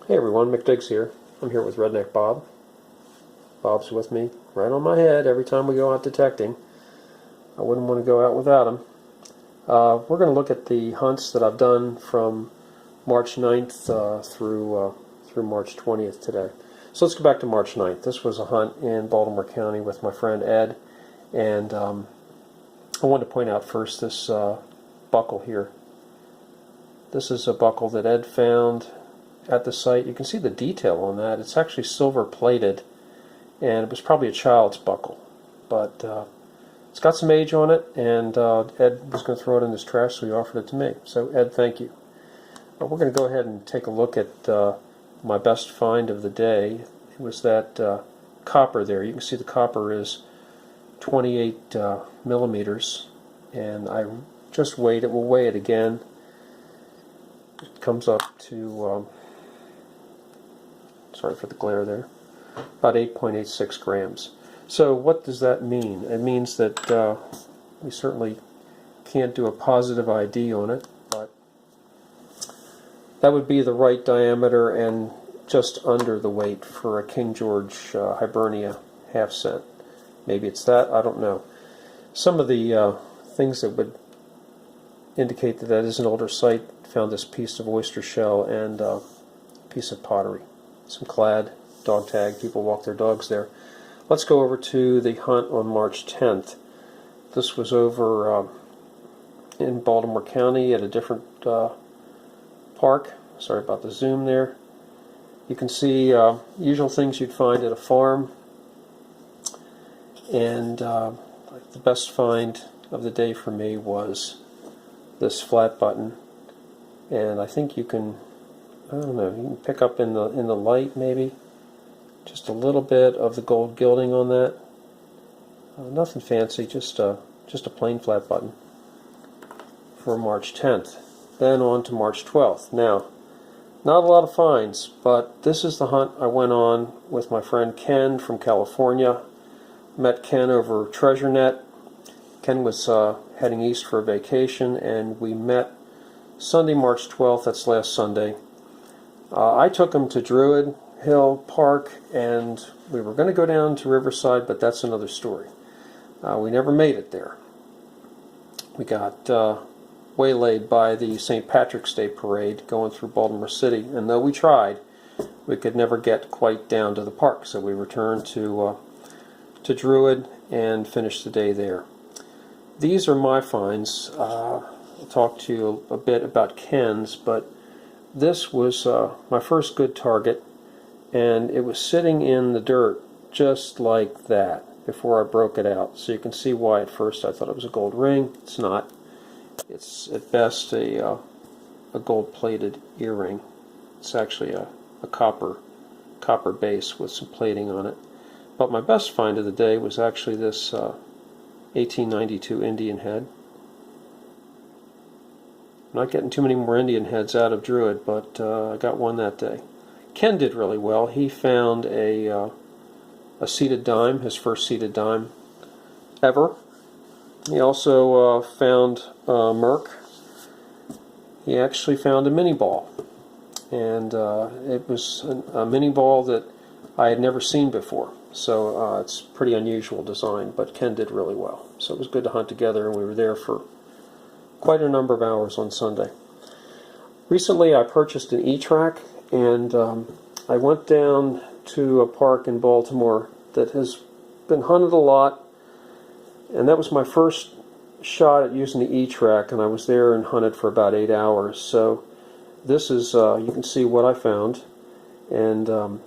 Hey everyone, Mick Diggs here. I'm here with Redneck Bob. Bob's with me right on my head every time we go out detecting. I wouldn't want to go out without him. We're going to look at the hunts that I've done from March 9th through March 20th today. So let's go back to March 9th. This was a hunt in Baltimore County with my friend Ed, and I wanted to point out first this buckle here. This is a buckle that Ed found at the site. You can see the detail on that. It's actually silver plated, and it was probably a child's buckle, but it's got some age on it, and Ed was going to throw it in his trash, so he offered it to me. So Ed, thank you. We're going to go ahead and take a look at my best find of the day. It was that copper there. You can see the copper is 28 millimeters, and I just weighed it. We'll weigh it again. It comes up to sorry for the glare there, about 8.86 grams. So what does that mean? It means that we certainly can't do a positive ID on it, but that would be the right diameter and just under the weight for a King George Hibernia half cent. Maybe it's that, I don't know. Some of the things that would indicate that that is an older site found this piece of oyster shell and a piece of pottery. Some clad, dog tag, people walk their dogs there. Let's go over to the hunt on March 10th. This was over in Baltimore County at a different park. Sorry about the zoom there. You can see usual things you'd find at a farm, and the best find of the day for me was this flat button, and I think you can, I don't know, you can pick up in the light maybe just a little bit of the gold gilding on that. Nothing fancy, just a plain flat button for March 10th. Then on to March 12th. Now, not a lot of finds, but this is the hunt I went on with my friend Ken from California. Met Ken over TreasureNet. Ken was heading east for a vacation, and we met Sunday, March 12th. That's last Sunday. I took him to Druid Hill Park, and we were going to go down to Riverside, but that's another story. We never made it there. We got waylaid by the St. Patrick's Day parade going through Baltimore City, and though we tried, we could never get quite down to the park, so we returned to Druid and finished the day there. These are my finds. I'll talk to you a bit about Ken's, but this was my first good target, and it was sitting in the dirt just like that before I broke it out. So you can see why at first I thought it was a gold ring. It's not. It's at best a gold-plated earring. It's actually a copper base with some plating on it. But my best find of the day was actually this 1892 Indian head. I'm not getting too many more Indian heads out of Druid, but I got one that day. Ken did really well. He found a seated dime, his first seated dime ever. He also found Merc. He actually found a mini ball, and it was a mini ball that I had never seen before. So it's pretty unusual design, but Ken did really well. So it was good to hunt together, and we were there for quite a number of hours on Sunday. Recently I purchased an E-Track, and I went down to a park in Baltimore that has been hunted a lot, and that was my first shot at using the E-Track, and I was there and hunted for about 8 hours. So this is, you can see what I found, and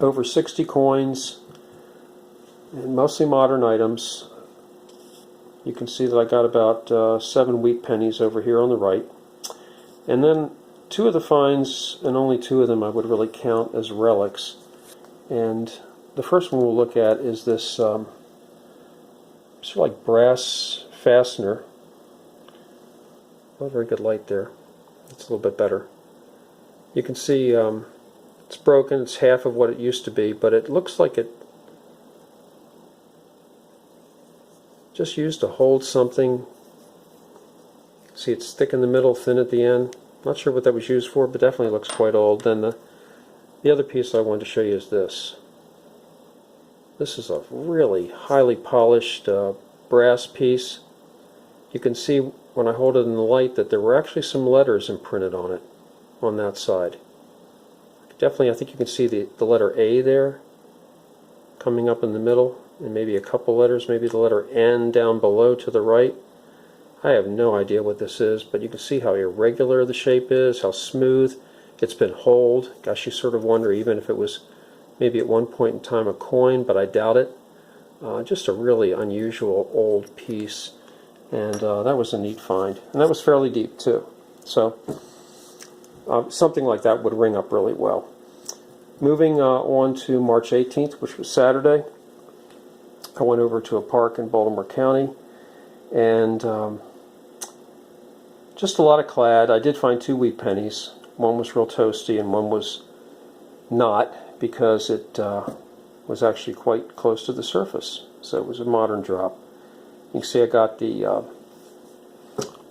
over 60 coins, and mostly modern items. You can see that I got about 7 wheat pennies over here on the right. And then 2 of the finds, and only 2 of them I would really count as relics. And the first one we'll look at is this sort of like brass fastener. Not very good light there. It's a little bit better. You can see it's broken. It's half of what it used to be, but it looks like it just used to hold something. See, it's thick in the middle, thin at the end. Not sure what that was used for, but definitely looks quite old. Then the other piece I wanted to show you is this. This is a really highly polished brass piece. You can see when I hold it in the light that there were actually some letters imprinted on it, on that side. Definitely, I think you can see the letter A there coming up in the middle, and maybe a couple letters, maybe the letter N down below to the right. I have no idea what this is, but you can see how irregular the shape is, how smooth it's been holed. Gosh, you sort of wonder even if it was maybe at one point in time a coin, but I doubt it. Just a really unusual old piece, and that was a neat find. And that was fairly deep too. So something like that would ring up really well. Moving on to March 18th, which was Saturday, I went over to a park in Baltimore County, and just a lot of clad. I did find 2 wheat pennies. One was real toasty and one was not, because it was actually quite close to the surface. So it was a modern drop. You can see I got the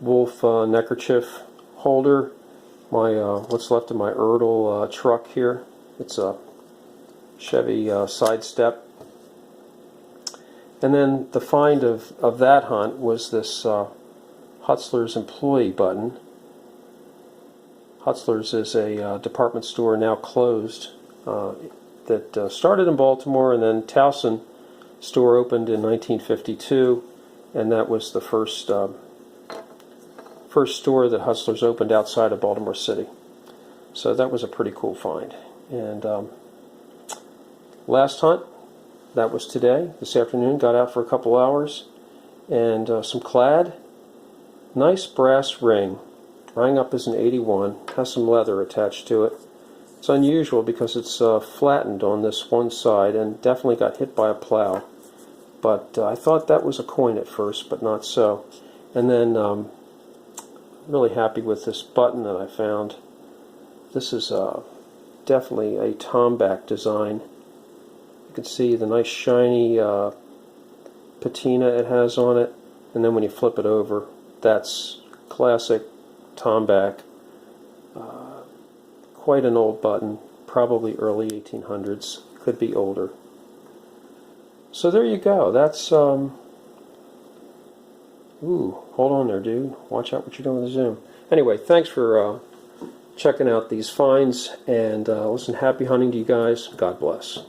wolf neckerchief holder, my what's left of my Erdl truck here. It's a Chevy Sidestep. And then the find of that hunt was this Hutzler's employee button. Hutzler's is a department store now closed that started in Baltimore, and then Towson store opened in 1952, and that was the first store that Hutzler's opened outside of Baltimore City. So that was a pretty cool find. And last hunt, that was today, this afternoon. Got out for a couple hours, and some clad. Nice brass ring, rang up as an 81, has some leather attached to it. It's unusual because it's flattened on this one side and definitely got hit by a plow. But I thought that was a coin at first, but not so. And then really happy with this button that I found. This is definitely a Tomback design. You can see the nice shiny patina it has on it, and then when you flip it over, that's classic Tomback. Quite an old button, probably early 1800s, could be older. So there you go. That's ooh, hold on there, dude. Watch out what you're doing with the zoom. Anyway, thanks for checking out these finds, and listen, happy hunting to you guys. God bless.